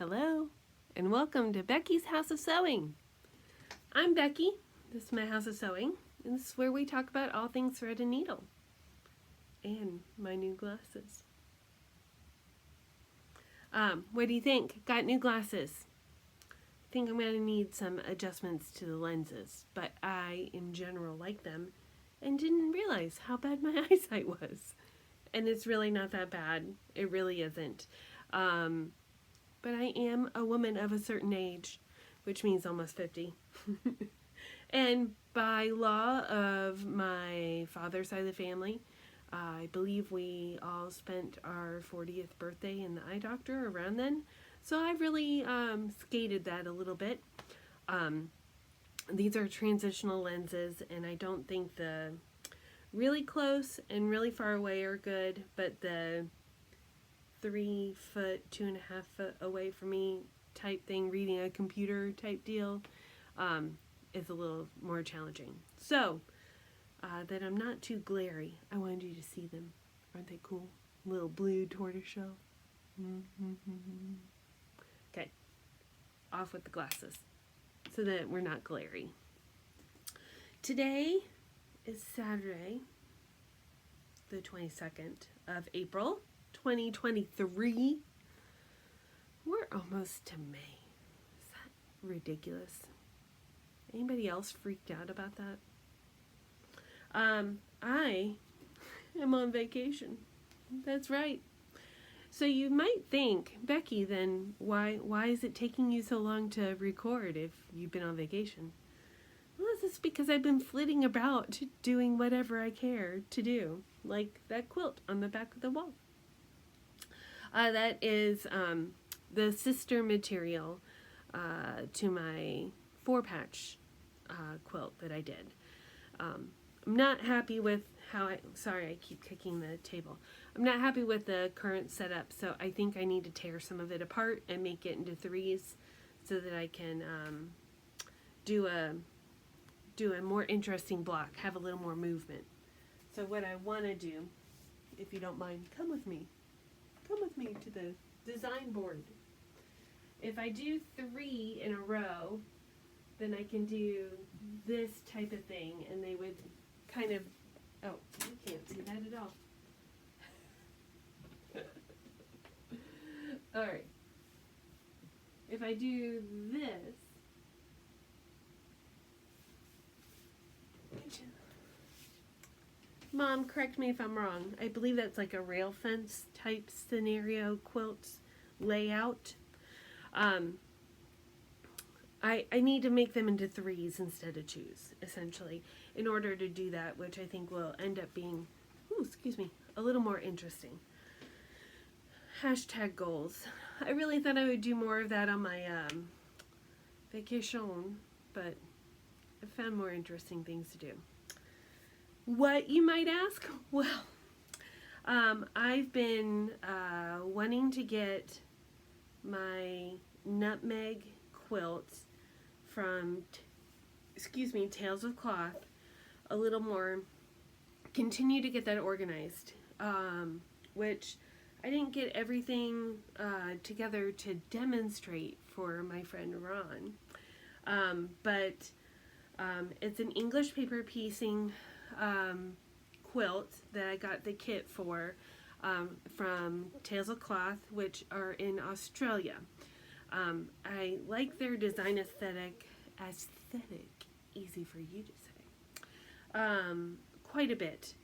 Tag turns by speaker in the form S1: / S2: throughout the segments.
S1: Hello, and welcome to Becky's House of Sewing. I'm Becky. This is my House of Sewing, and this is where we talk about all things thread and needle. And my new glasses. What do you think? Got new glasses. I think I'm going to need some adjustments to the lenses, but I, in general, like them and didn't realize how bad my eyesight was. And it's really not that bad. It really isn't. But I am a woman of a certain age, which means almost 50. And by law of my father's side of the family, I believe we all spent our 40th birthday in the eye doctor around then. So I really skated that a little bit. These are transitional lenses, and I don't think the really close and really far away are good, but the 3 foot, 2.5 foot away from me type thing, reading a computer type deal, is a little more challenging. So, that I'm not too glary, I wanted you to see them. Aren't they cool? Little blue tortoiseshell. Okay, off with the glasses so that we're not glary. Today is Saturday, the 22nd of April, 2023. We're almost to May. Is that ridiculous? Anybody else freaked out about that? I am on vacation. That's right. So you might think, Becky, then why is it taking you so long to record if you've been on vacation? Well, this is because I've been flitting about doing whatever I care to do, like that quilt on the back of the wall. That is the sister material to my 4-patch quilt that I did. I'm not happy with how sorry, I keep kicking the table. I'm not happy with the current setup, so I think I need to tear some of it apart and make it into 3s so that I can do a more interesting block, have a little more movement. So what I want to do, if you don't mind, come with me to the design board. If I do 3 in a row, then I can do this type of thing, and they would kind of, oh, you can't see that at all. All right. If I do this, Mom, correct me if I'm wrong. I believe that's like a rail fence type scenario quilt layout. I need to make them into 3s instead of 2s, essentially, in order to do that, which I think will end up being, a little more interesting. Hashtag goals. I really thought I would do more of that on my vacation, but I found more interesting things to do. What, you might ask? Well, I've been wanting to get my nutmeg quilt from, Tales of Cloth a little more, continue to get that organized, which I didn't get everything together to demonstrate for my friend Ron, but it's an English paper piecing quilt that I got the kit for from Tales of Cloth, which are in Australia. I like their design aesthetic, easy for you to say, quite a bit,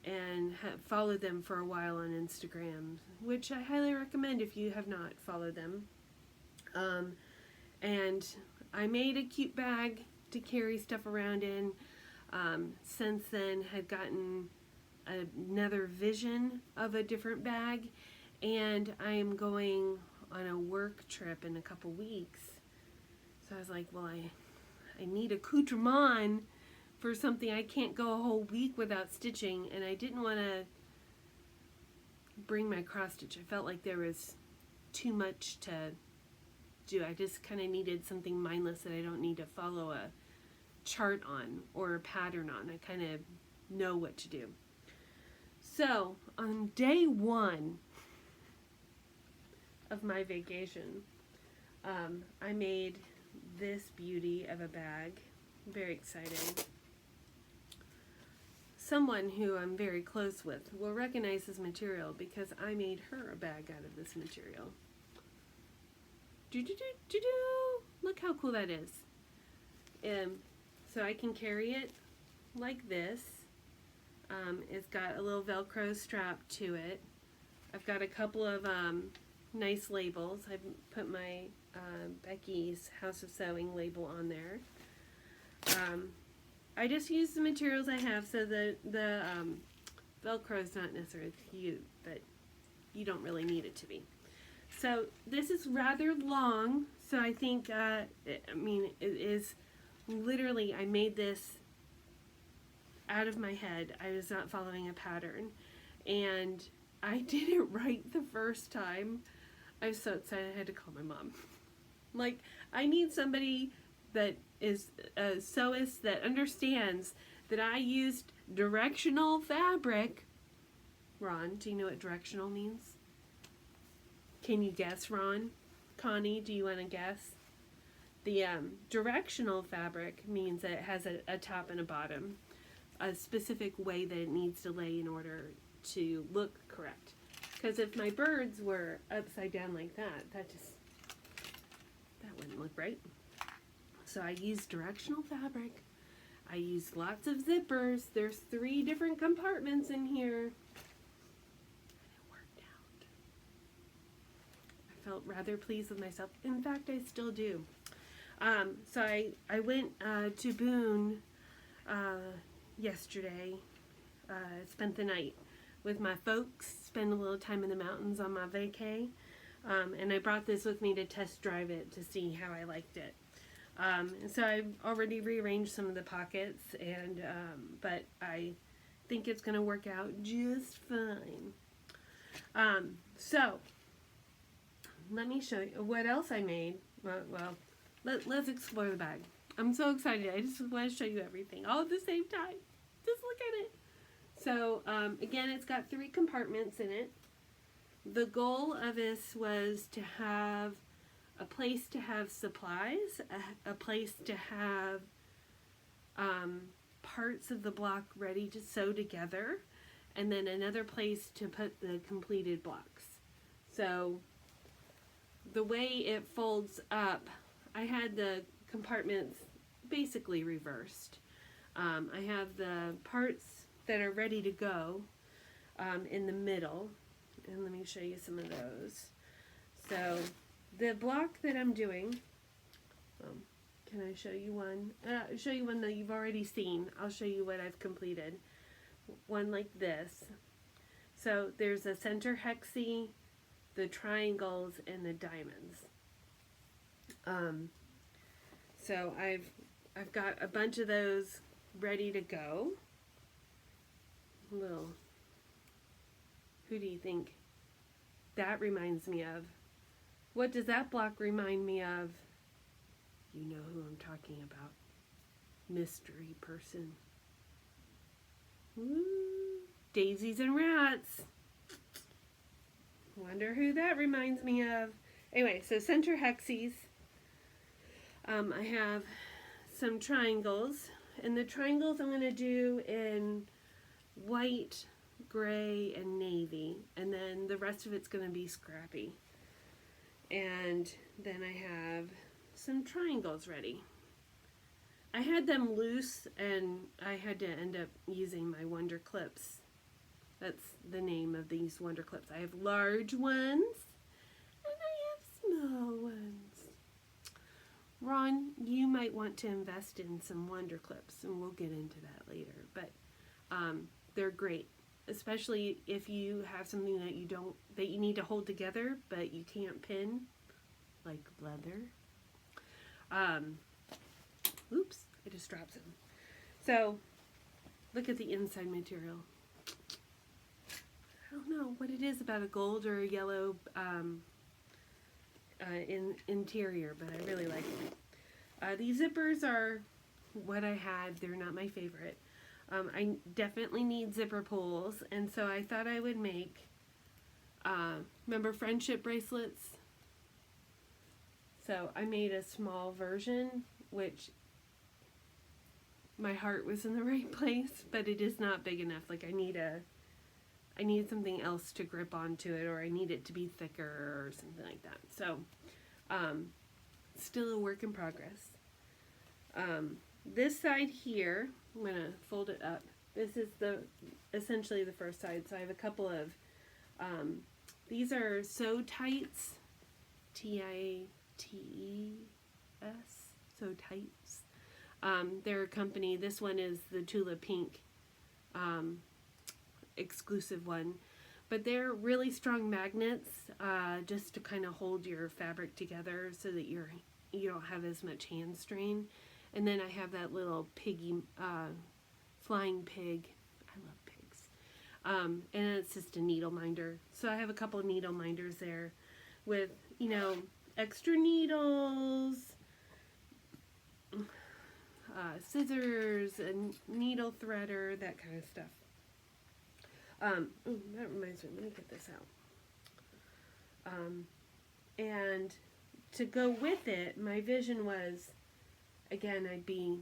S1: and have followed them for a while on Instagram, which I highly recommend if you have not followed them. And I made a cute bag to carry stuff around in. Since then, had gotten another vision of a different bag, and I am going on a work trip in a couple weeks. So I was like, well, I need accoutrement for something. I can't go a whole week without stitching, and I didn't want to bring my cross stitch. I felt like there was too much to do. I just kind of needed something mindless that I don't need to follow a chart on or a pattern on. I kind of know what to do. So on day 1 of my vacation, I made this beauty of a bag. I'm very excited. Someone who I'm very close with will recognize this material because I made her a bag out of this material. Look how cool that is. So I can carry it like this. It's got a little Velcro strap to it. I've got a couple of nice labels. I've put my Becky's House of Sewing label on there. I just use the materials I have, so the Velcro is not necessarily cute, but you don't really need it to be. So this is rather long, so I think, it is literally, I made this out of my head. I was not following a pattern, and I did it right the first time. I was so excited I had to call my mom. Like, I need somebody that is a sewist that understands that I used directional fabric. Ron, do you know what directional means? Can you guess, Ron? Connie, do you want to guess? The directional fabric means that it has a top and a bottom, a specific way that it needs to lay in order to look correct. Because if my birds were upside down like that, that wouldn't look right. So I use directional fabric. I use lots of zippers. There's 3 different compartments in here. And it worked out. I felt rather pleased with myself. In fact, I still do. So I went to Boone yesterday. Spent the night with my folks. Spent a little time in the mountains on my vacay. And I brought this with me to test drive it to see how I liked it. So I've already rearranged some of the pockets, and but I think it's going to work out just fine. So let me show you what else I made. Well, let's explore the bag. I'm so excited. I just want to show you everything all at the same time. Just look at it. So again, it's got 3 compartments in it. The goal of this was to have a place to have supplies, a place to have parts of the block ready to sew together, and then another place to put the completed blocks. So the way it folds up, I had the compartments basically reversed. I have the parts that are ready to go in the middle, and let me show you some of those. So the block that I'm doing, can I show you one? Show you one that you've already seen. I'll show you what I've completed. One like this. So there's a center hexie, the triangles, and the diamonds. So I've got a bunch of those ready to go. Little, who do you think that reminds me of? What does that block remind me of? You know who I'm talking about. Mystery person. Woo. Daisies and rats. Wonder who that reminds me of. Anyway, so center hexies. I have some triangles. And the triangles I'm going to do in white, gray, and navy. And then the rest of it's going to be scrappy. And then I have some triangles ready. I had them loose, and I had to end up using my Wonder Clips. That's the name of these Wonder Clips. I have large ones, and I have small ones. Ron, you might want to invest in some Wonder Clips, and we'll get into that later. But they're great, especially if you have something that you need to hold together, but you can't pin, like leather. Oops, I just dropped some. So, look at the inside material. I don't know what it is about a gold or a yellow interior, but I really like it. These zippers are what I had. They're not my favorite. I definitely need zipper pulls, and so I thought I would make, remember friendship bracelets? So I made a small version, which my heart was in the right place, but it is not big enough. Like I need something else to grip onto it, or I need it to be thicker or something like that. So, still a work in progress. This side here, I'm going to fold it up. This is essentially the first side. So I have a couple of, these are Sew Tights, Tietes, Sew Tights. They're a company. This one is the Tula Pink exclusive one, but they're really strong magnets, just to kind of hold your fabric together so that you don't have as much hand strain. And then I have that little piggy, flying pig. I love pigs. And it's just a needle minder. So I have a couple of needle minders there with, extra needles, scissors, a needle threader, that kind of stuff. That reminds me, let me get this out. And to go with it, my vision was, again, I'd be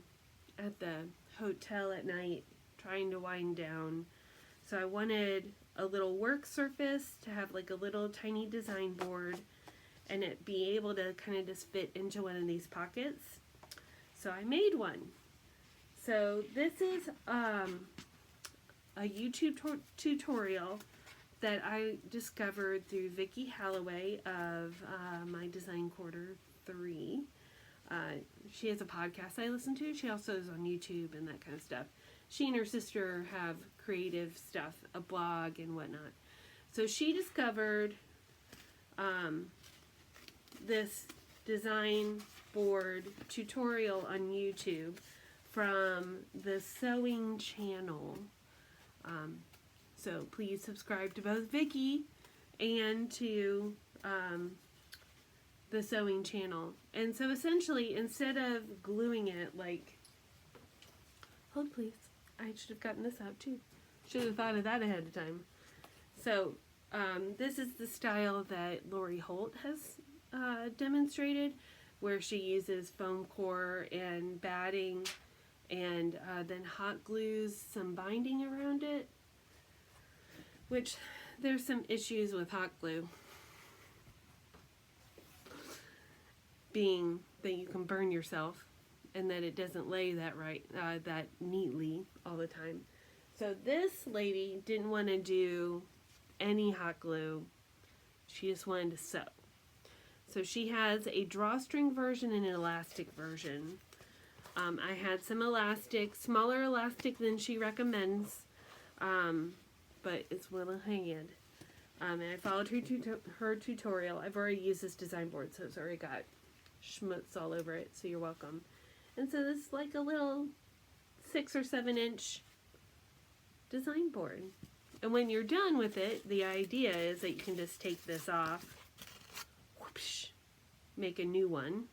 S1: at the hotel at night trying to wind down. So I wanted a little work surface to have like a little tiny design board and it be able to kind of just fit into one of these pockets. So I made one. So this is a YouTube tutorial that I discovered through Vicki Halloway of My Design Quarter 3. She has a podcast I listen to. She also is on YouTube and that kind of stuff. She and her sister have creative stuff, a blog and whatnot. So she discovered this design board tutorial on YouTube from the sewing channel. So please subscribe to both Vicki and to the sewing channel. And so essentially, instead of gluing it like, hold please, I should have gotten this out too. Should have thought of that ahead of time. So this is the style that Lori Holt has demonstrated, where she uses foam core and batting and then hot glues some binding around it, which there's some issues with hot glue, being that you can burn yourself and that it doesn't lay that neatly all the time. So this lady didn't want to do any hot glue. She just wanted to sew. So she has a drawstring version and an elastic version. I had some elastic, smaller elastic than she recommends, but it's little hand. And I followed her tutorial. I've already used this design board, so it's already got schmutz all over it, so you're welcome. And so this is like a little 6 or 7 inch design board. And when you're done with it, the idea is that you can just take this off, whoosh, make a new one,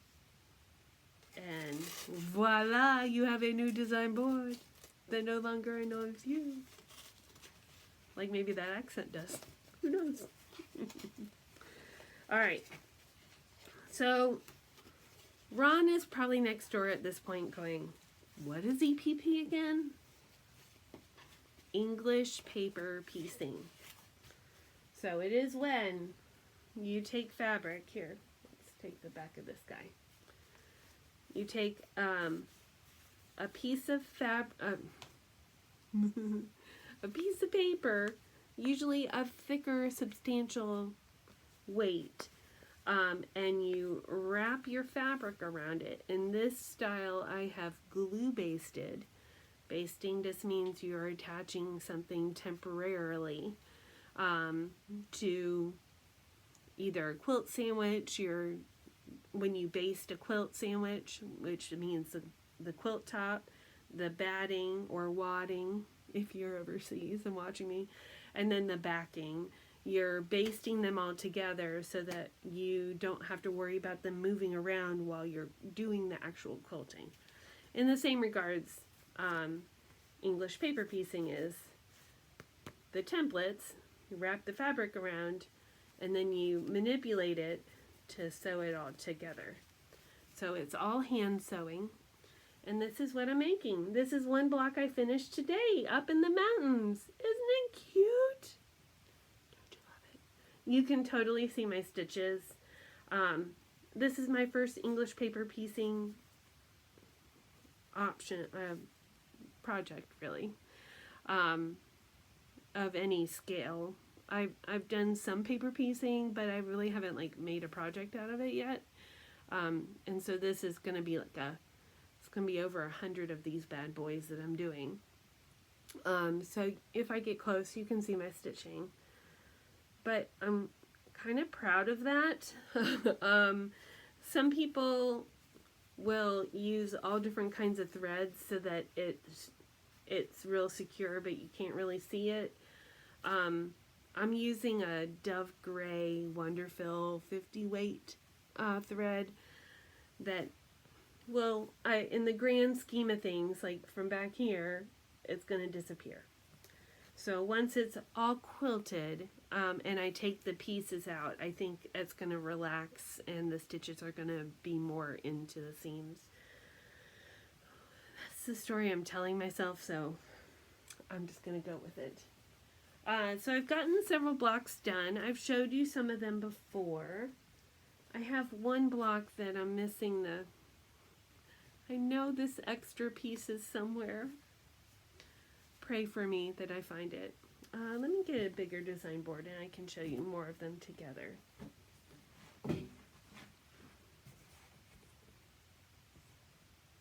S1: and voila, you have a new design board that no longer annoys you. Like maybe that accent does. Who knows? Alright. So Ron is probably next door at this point going, what is EPP again? English paper piecing. So it is when you take fabric, here, let's take the back of this guy. You take a piece of a piece of paper, usually of thicker, substantial weight, and you wrap your fabric around it. In this style, I have glue basted. Basting just means you're attaching something temporarily to either a quilt sandwich. When you baste a quilt sandwich, which means the quilt top, the batting or wadding, if you're overseas and watching me, and then the backing. You're basting them all together so that you don't have to worry about them moving around while you're doing the actual quilting. In the same regards, English paper piecing is the templates. You wrap the fabric around and then you manipulate it to sew it all together. So it's all hand sewing. And this is what I'm making. This is one block I finished today up in the mountains. Isn't it cute? Don't you love it? You can totally see my stitches. This is my first English paper piecing project, really, of any scale. I've done some paper piecing, but I really haven't like made a project out of it yet. And so this is going to be like it's going to be over 100 of these bad boys that I'm doing. So if I get close, you can see my stitching. But I'm kind of proud of that. Some people will use all different kinds of threads so that it's real secure, but you can't really see it. I'm using a Dove Gray Wonderfill 50 weight thread that will, in the grand scheme of things, like from back here, it's going to disappear. So once it's all quilted and I take the pieces out, I think it's going to relax and the stitches are going to be more into the seams. That's the story I'm telling myself, so I'm just going to go with it. So I've gotten several blocks done. I've showed you some of them before. I have one block that I'm missing I know this extra piece is somewhere. Pray for me that I find it. Let me get a bigger design board and I can show you more of them together.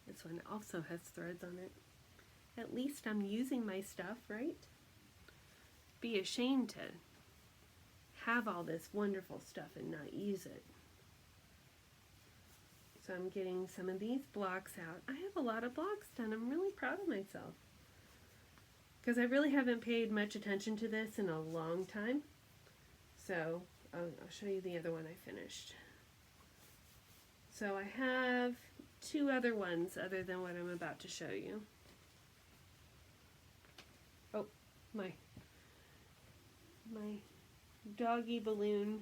S1: This one also has threads on it. At least I'm using my stuff, right? Be ashamed to have all this wonderful stuff and not use it. So I'm getting some of these blocks out. I have a lot of blocks done. I'm really proud of myself, because I really haven't paid much attention to this in a long time. So I'll show you the other one I finished. So I have two other ones other than what I'm about to show you. Oh, my doggy balloon.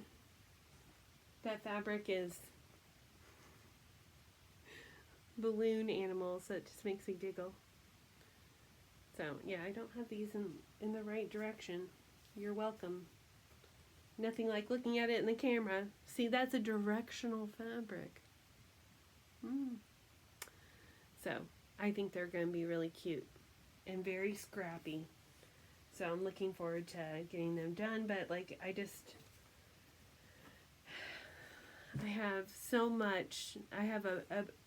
S1: That fabric is balloon animals. That just makes me giggle. So yeah, I don't have these in the right direction. You're welcome. Nothing like looking at it in the camera. See, that's a directional fabric. So I think they're going to be really cute and very scrappy. So I'm looking forward to getting them done. But like, I have so much. I have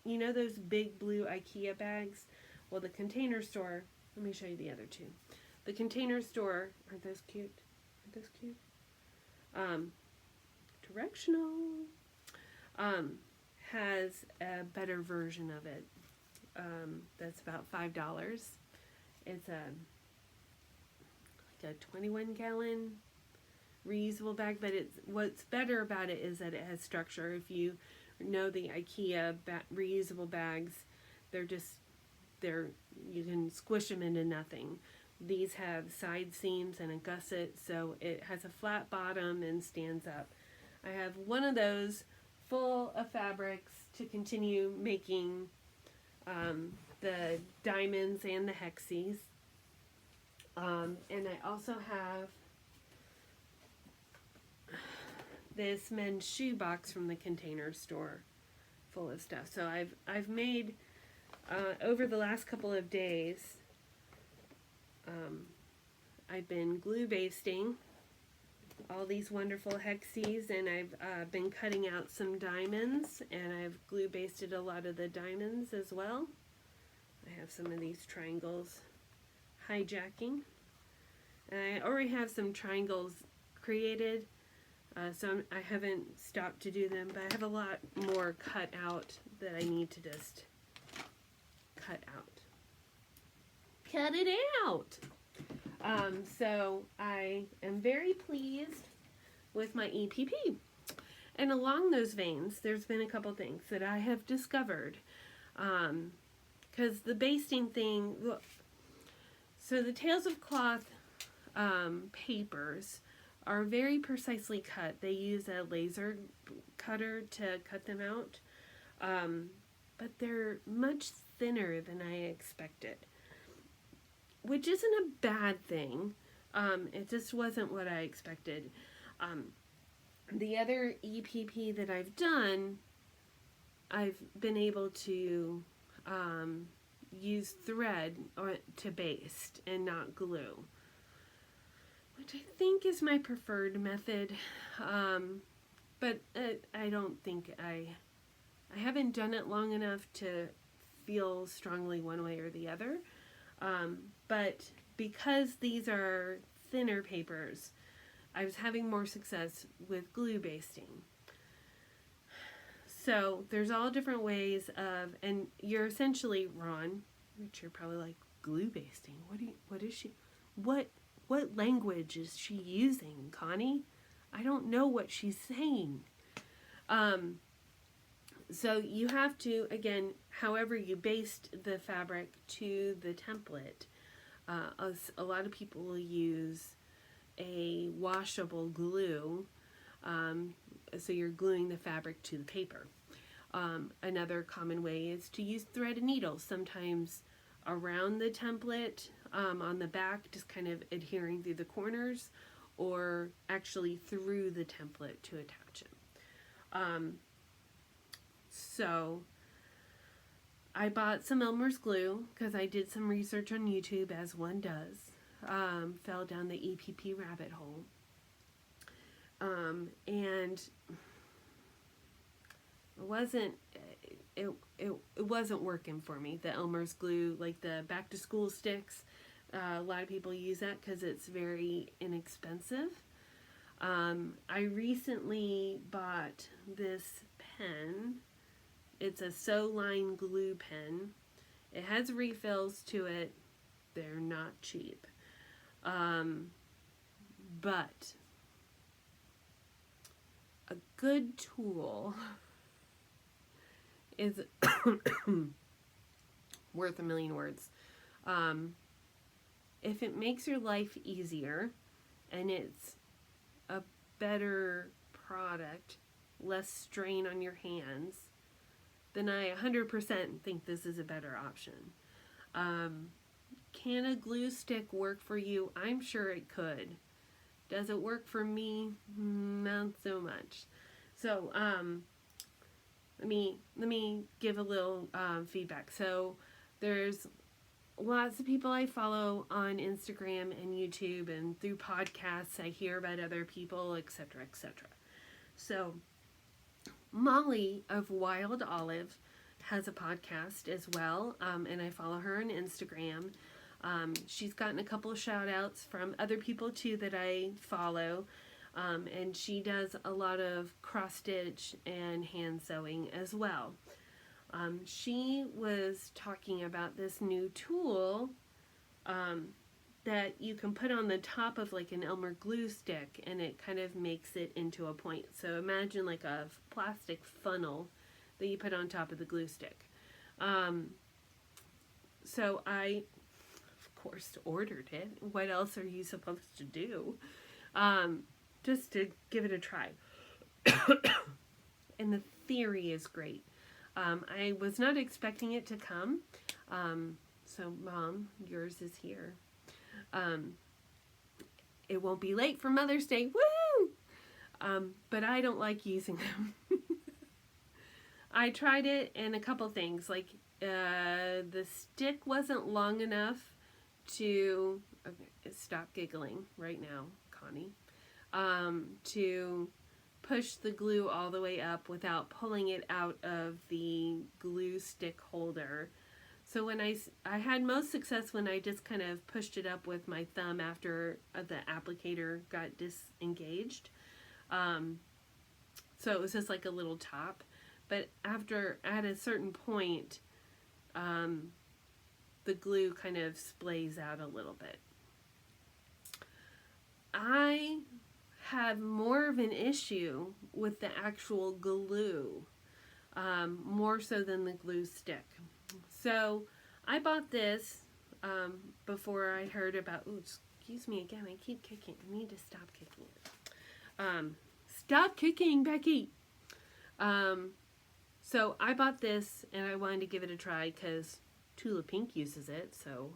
S1: you know those big blue IKEA bags? Well, the Container Store, let me show you the other two. The Container Store, aren't those cute? Aren't those cute? Directional, has a better version of it. That's about $5. It's like a 21-gallon reusable bag, but what's better about it is that it has structure. If you know the IKEA reusable bags, you can squish them into nothing. These have side seams and a gusset, so it has a flat bottom and stands up. I have one of those full of fabrics to continue making the diamonds and the hexies. And I also have this men's shoe box from the Container Store full of stuff. So I've made over the last couple of days, I've been glue basting all these wonderful hexies, and I've been cutting out some diamonds, and I've glue basted a lot of the diamonds as well. I have some of these triangles hijacking, and I already have some triangles created, so I haven't stopped to do them, but I have a lot more cut out that I need to just cut out. Cut it out! So I am very pleased with my EPP. And along those veins, there's been a couple things that I have discovered. Because the basting thing, so the Tales of Cloth papers are very precisely cut. They use a laser cutter to cut them out, but they're much thinner than I expected, which isn't a bad thing. It just wasn't what I expected. The other EPP that I've done, I've been able to use thread to baste and not glue, which I think is my preferred method. But I don't think I haven't done it long enough to feel strongly one way or the other. But because these are thinner papers, I was having more success with glue basting. So there's all different ways of, and you're essentially, Ron, which you're probably like, glue basting. What language is she using, Connie? I don't know what she's saying. So you have to, again, however you baste the fabric to the template, a lot of people will use a washable glue, so you're gluing the fabric to the paper. Another common way is to use thread and needle, sometimes around the template, on the back, just kind of adhering through the corners, or actually through the template to attach it. So I bought some Elmer's glue because I did some research on YouTube, as one does. Fell down the EPP rabbit hole. And it wasn't working for me. The Elmer's glue, like the back to school sticks, a lot of people use that because it's very inexpensive. I recently bought this pen. It's a Sew Line glue pen. It has refills to it. They're not cheap. But a good tool is worth a million words. If it makes your life easier and it's a better product, less strain on your hands, then I 100% think this is a better option. Can a glue stick work for you? I'm sure it could. Does it work for me? Not so much. So let me give a little feedback. So there's lots of people I follow on Instagram and YouTube, and through podcasts I hear about other people, etc., etc. So Molly of Wild Olive has a podcast as well, and I follow her on Instagram. She's gotten a couple of shout outs from other people too that I follow, and she does a lot of cross stitch and hand sewing as well. She was talking about this new tool that you can put on the top of like an Elmer glue stick, and it kind of makes it into a point. So imagine like a plastic funnel that you put on top of the glue stick. So I, of course, ordered it. What else are you supposed to do? Just to give it a try. And the theory is great. I was not expecting it to come. So Mom, yours is here. It won't be late for Mother's Day. Woo! But I don't like using them. I tried it and a couple things. Like the stick wasn't long enough to... Okay, stop giggling right now, Connie. To push the glue all the way up without pulling it out of the glue stick holder. So when I had most success when I just kind of pushed it up with my thumb after the applicator got disengaged. So it was just like a little top. But at a certain point, the glue kind of splays out a little bit. I have more of an issue with the actual glue, more so than the glue stick. So I bought this before I heard about, excuse me again, I keep kicking. I need to stop kicking it. Stop kicking, Becky. So I bought this and I wanted to give it a try because Tula Pink uses it. So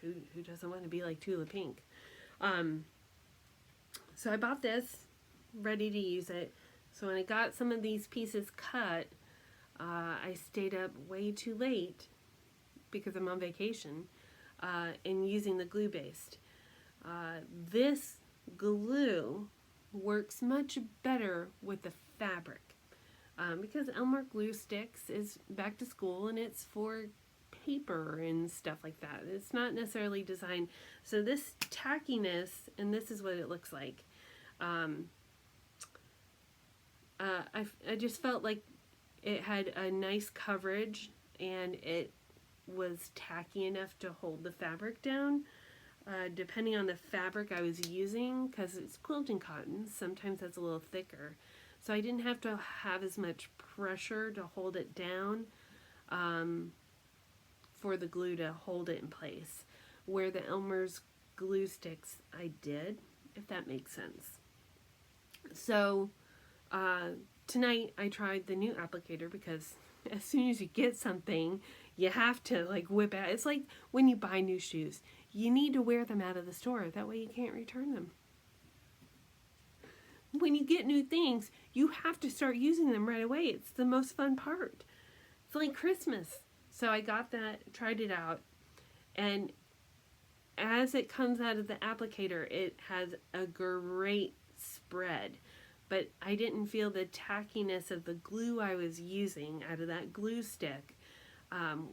S1: who doesn't want to be like Tula Pink? So I bought this, ready to use it. So when I got some of these pieces cut, I stayed up way too late because I'm on vacation and using the glue based. This glue works much better with the fabric because Elmer Glue Sticks is back to school and it's for paper and stuff like that. It's not necessarily designed. So this tackiness, and this is what it looks like. I just felt like it had a nice coverage and it was tacky enough to hold the fabric down. Depending on the fabric I was using, because it's quilting cotton, sometimes that's a little thicker. So I didn't have to have as much pressure to hold it down for the glue to hold it in place. Where the Elmer's glue sticks, I did, if that makes sense. So tonight I tried the new applicator because as soon as you get something, you have to like whip it out. It's like when you buy new shoes. You need to wear them out of the store. That way you can't return them. When you get new things, you have to start using them right away. It's the most fun part. It's like Christmas. So I got that, tried it out, and as it comes out of the applicator, it has a great spread. But I didn't feel the tackiness of the glue I was using out of that glue stick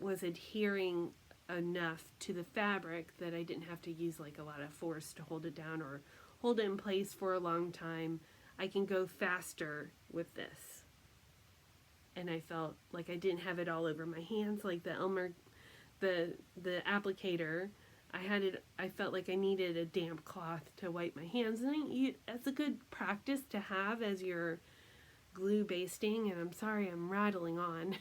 S1: was adhering enough to the fabric that I didn't have to use like a lot of force to hold it down or hold it in place for a long time. I can go faster with this. And I felt like I didn't have it all over my hands like the Elmer, the applicator. I felt like I needed a damp cloth to wipe my hands. And that's a good practice to have as you're glue basting. And I'm sorry I'm rattling on.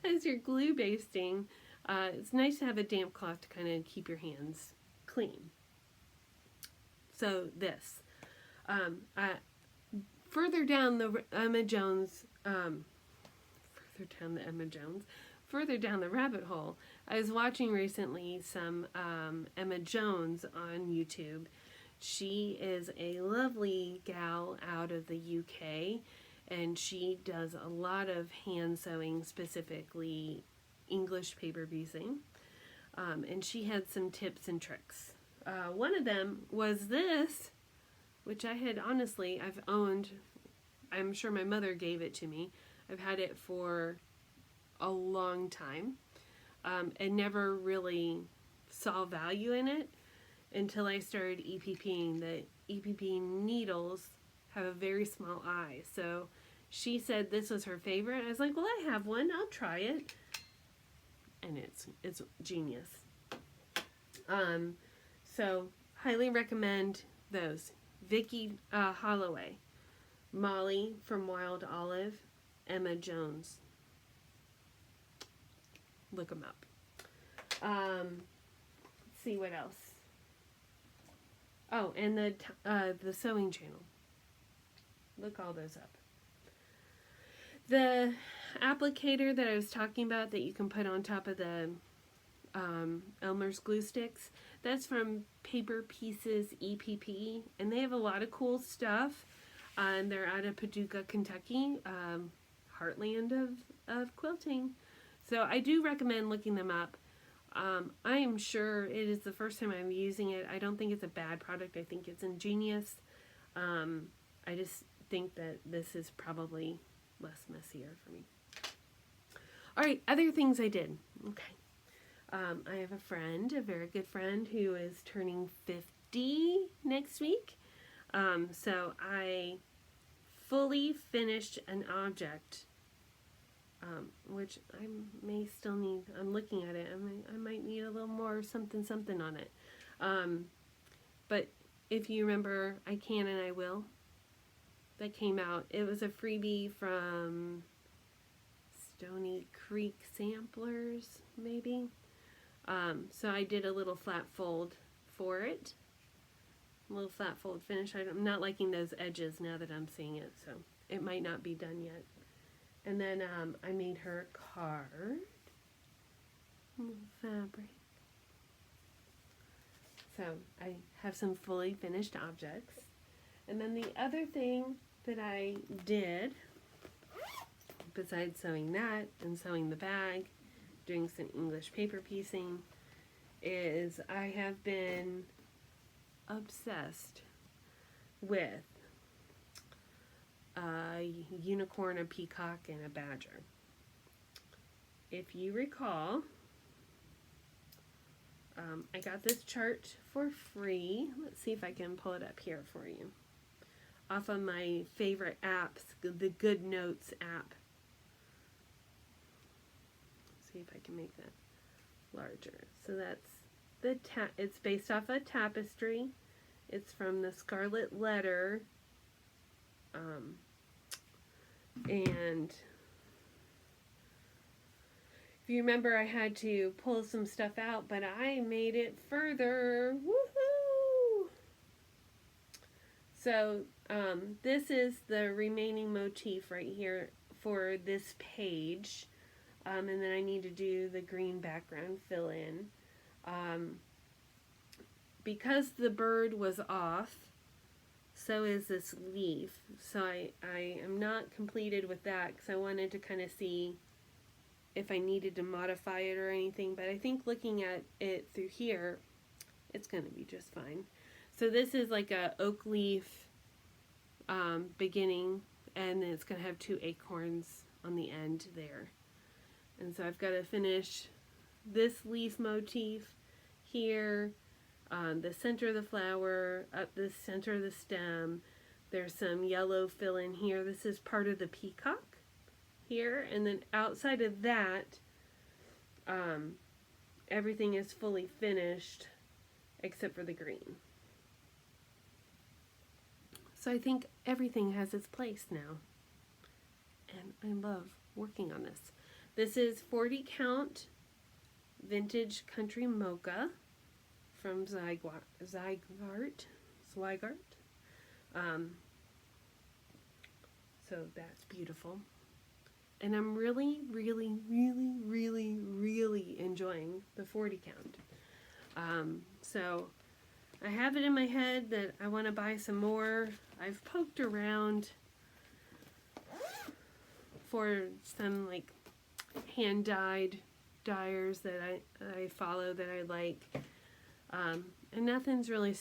S1: As you're glue basting, it's nice to have a damp cloth to kind of keep your hands clean. So this. Further down the Emma Jones, further down the rabbit hole, I was watching recently some Emma Jones on YouTube. She is a lovely gal out of the UK, and she does a lot of hand sewing, specifically English paper piecing. And she had some tips and tricks. One of them was this, which I've owned. I'm sure my mother gave it to me. I've had it for a long time and never really saw value in it until I started EPPing. The EPP needles have a very small eye. So she said this was her favorite. I was like, well, I have one. I'll try it. And it's genius. So highly recommend those. Vicky Holloway, Molly from Wild Olive, Emma Jones. Look them up. Let's see what else. Oh, and the sewing channel. Look all those up. The applicator that I was talking about that you can put on top of the Elmer's glue sticks, that's from Paper Pieces EPP, and they have a lot of cool stuff. And they're out of Paducah, Kentucky, heartland of quilting. So I do recommend looking them up. I am sure it is the first time I'm using it. I don't think it's a bad product. I think it's ingenious. I just think that this is probably less messier for me. All right, other things I did. Okay. I have a friend, a very good friend, who is turning 50 next week. So I fully finished an object, which I may still need. I'm looking at it. I might need a little more something on it. But if you remember, I Can and I Will, that came out. It was a freebie from Stony Creek Samplers, maybe. So I did a little flat fold for it. A little flat fold finish. I'm not liking those edges now that I'm seeing it, so it might not be done yet. And then I made her a card. Fabric. So I have some fully finished objects. And then the other thing that I did, besides sewing that and sewing the bag, doing some English paper piecing, is I have been obsessed with a unicorn, a peacock, and a badger. If you recall, I got this chart for free. Let's see if I can pull it up here for you. Off of my favorite apps, the Good Notes app. Let's see if I can make that larger. So that's it's based off a tapestry. It's from the Scarlet Letter. And if you remember, I had to pull some stuff out, but I made it further. Woohoo! So this is the remaining motif right here for this page. And then I need to do the green background fill in. Because the bird was off, so is this leaf. So I am not completed with that because I wanted to kind of see if I needed to modify it or anything. But I think looking at it through here, it's going to be just fine. So this is like a oak leaf beginning, and then it's going to have 2 acorns on the end there. And so I've got to finish this leaf motif here, the center of the flower, up the center of the stem. There's some yellow fill in here. This is part of the peacock here. And then outside of that, everything is fully finished except for the green. So I think everything has its place now. And I love working on this. This is 40 count vintage country mocha from Zweigart. So that's beautiful. And I'm really, really, really, really, really enjoying the 40 count. So I have it in my head that I want to buy some more. I've poked around for some like hand dyed dyers that I follow that I like, and nothing's really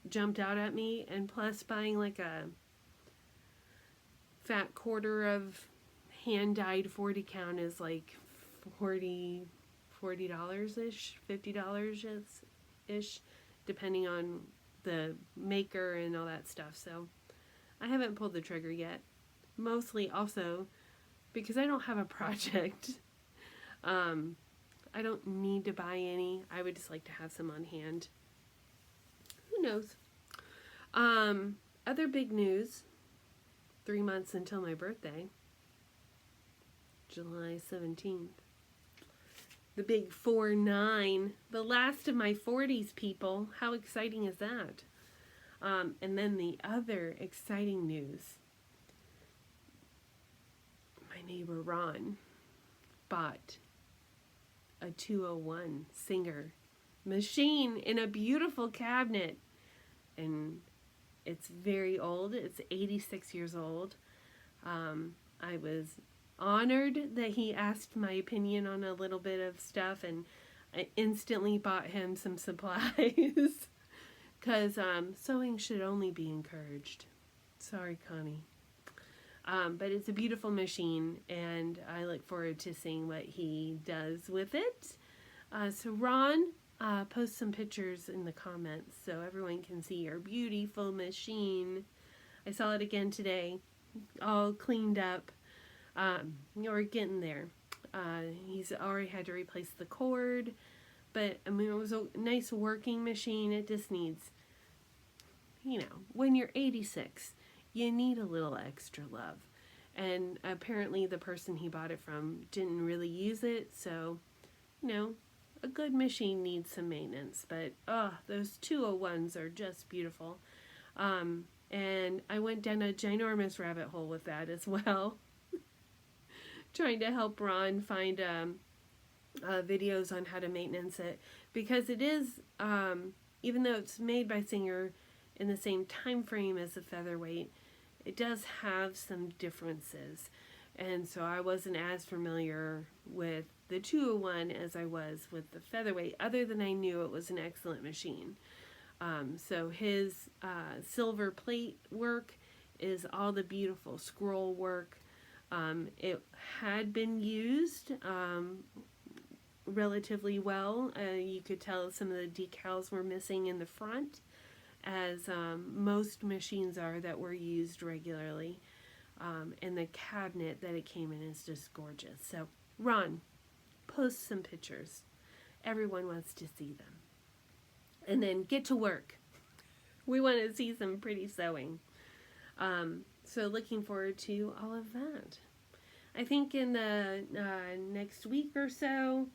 S1: jumped out at me. And plus, buying like a fat quarter of hand dyed 40 count is like $40 ish, $50 ish, depending on the maker and all that stuff. So I haven't pulled the trigger yet, mostly also because I don't have a project. I don't need to buy any. I would just like to have some on hand. Who knows? Other big news, 3 months until my birthday, July 17th. The big 4-9, the last of my 40s, people. How exciting is that? And then the other exciting news, my neighbor Ron bought a 201 Singer machine in a beautiful cabinet, and it's very old. It's 86 years old. I was honored that he asked my opinion on a little bit of stuff, and I instantly bought him some supplies because sewing should only be encouraged. Sorry, Connie. But it's a beautiful machine, and I look forward to seeing what he does with it. So Ron, post some pictures in the comments so everyone can see your beautiful machine. I saw it again today, all cleaned up. We're getting there. He's already had to replace the cord, but I mean, it was a nice working machine. It just needs, you know, when you're 86, you need a little extra love. And apparently the person he bought it from didn't really use it, so, you know, a good machine needs some maintenance, but those 201s are just beautiful. And I went down a ginormous rabbit hole with that as well, trying to help Ron find videos on how to maintenance it, because it is, even though it's made by Singer in the same time frame as the Featherweight, it does have some differences. And so I wasn't as familiar with the 201 as I was with the Featherweight, other than I knew it was an excellent machine. So his silver plate work is all the beautiful scroll work. It had been used relatively well. You could tell some of the decals were missing in the front, as most machines are that were used regularly. And the cabinet that it came in is just gorgeous. So, Ron, post some pictures. Everyone wants to see them. And then get to work. We want to see some pretty sewing. So looking forward to all of that. I think in the next week or so,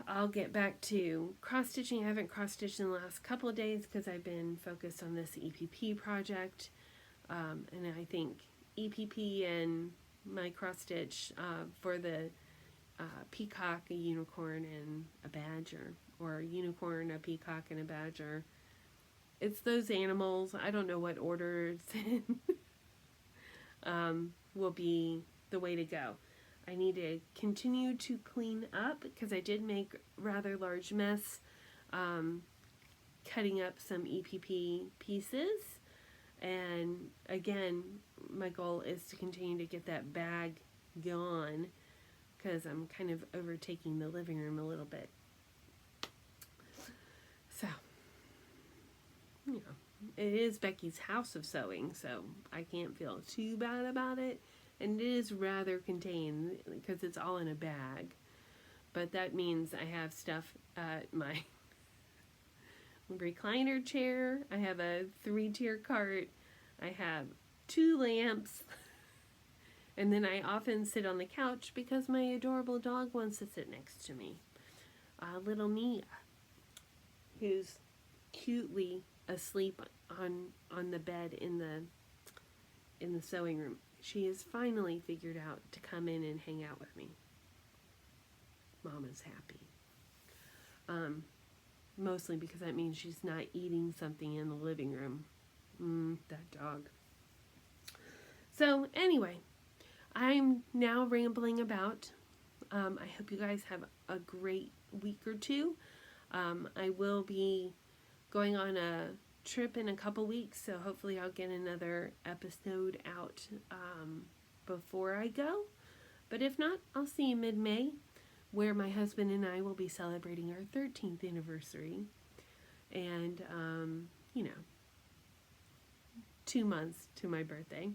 S1: I'll get back to cross-stitching. I haven't cross-stitched in the last couple of days because I've been focused on this EPP project. And I think EPP and my cross-stitch for the peacock, a unicorn, and a badger. Or a unicorn, a peacock, and a badger. It's those animals. I don't know what order it's in. Will be the way to go. I need to continue to clean up because I did make rather large mess cutting up some EPP pieces. And again, my goal is to continue to get that bag gone because I'm kind of overtaking the living room a little bit. So, you know, it is Becky's house of sewing, so I can't feel too bad about it. And it is rather contained because it's all in a bag. But that means I have stuff at my recliner chair. I have a 3-tier cart. I have 2 lamps. And then I often sit on the couch because my adorable dog wants to sit next to me. Little Mia, who's cutely asleep on the bed in the sewing room. She has finally figured out to come in and hang out with me. Mama's happy. Mostly because that means she's not eating something in the living room. That dog. So anyway, I'm now rambling about. I hope you guys have a great week or two. I will be going on a trip in a couple weeks, so hopefully I'll get another episode out before I go. But if not, I'll see you mid-May, where my husband and I will be celebrating our 13th anniversary. And, 2 months to my birthday.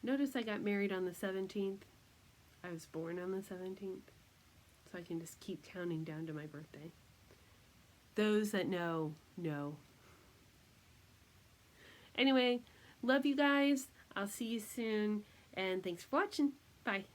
S1: Notice I got married on the 17th. I was born on the 17th. So I can just keep counting down to my birthday. Those that know. Anyway, love you guys. I'll see you soon. And thanks for watching. Bye.